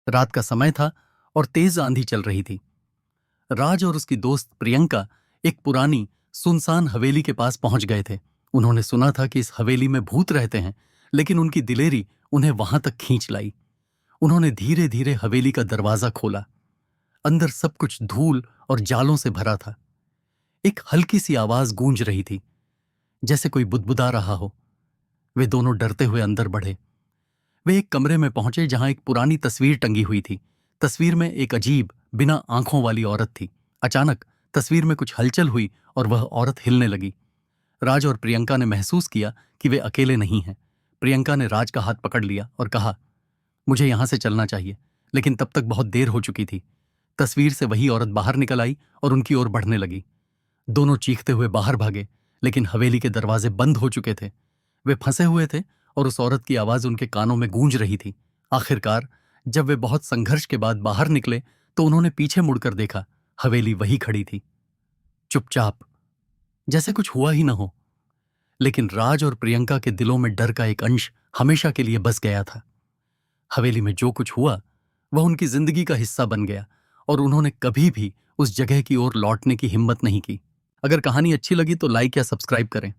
रात का समय था और तेज आंधी चल रही थी। राज और उसकी दोस्त प्रियंका एक पुरानी सुनसान हवेली के पास पहुंच गए थे। उन्होंने सुना था कि इस हवेली में भूत रहते हैं, लेकिन उनकी दिलेरी उन्हें वहां तक खींच लाई। उन्होंने धीरे धीरे हवेली का दरवाजा खोला। अंदर सब कुछ धूल और जालों से भरा था। एक हल्की सी आवाज गूंज रही थी, जैसे कोई बुदबुदा रहा हो। वे दोनों डरते हुए अंदर बढ़े। वे एक कमरे में पहुंचे जहां एक पुरानी तस्वीर टंगी हुई थी। तस्वीर में एक अजीब बिना आंखों वाली औरत थी। अचानक तस्वीर में कुछ हलचल हुई और वह औरत हिलने लगी। राज और प्रियंका ने महसूस किया कि वे अकेले नहीं हैं। प्रियंका ने राज का हाथ पकड़ लिया और कहा, मुझे यहां से चलना चाहिए। लेकिन तब तक बहुत देर हो चुकी थी। तस्वीर से वही औरत बाहर निकल आई और उनकी ओर बढ़ने लगी। दोनों चीखते हुए बाहर भागे, लेकिन हवेली के दरवाजे बंद हो चुके थे। वे फंसे हुए थे और उस औरत की आवाज उनके कानों में गूंज रही थी। आखिरकार जब वे बहुत संघर्ष के बाद बाहर निकले तो उन्होंने पीछे मुड़कर देखा। हवेली वही खड़ी थी, चुपचाप, जैसे कुछ हुआ ही न हो। लेकिन राज और प्रियंका के दिलों में डर का एक अंश हमेशा के लिए बस गया था। हवेली में जो कुछ हुआ वह उनकी जिंदगी का हिस्सा बन गया और उन्होंने कभी भी उस जगह की ओर लौटने की हिम्मत नहीं की। अगर कहानी अच्छी लगी तो लाइक या सब्सक्राइब करें।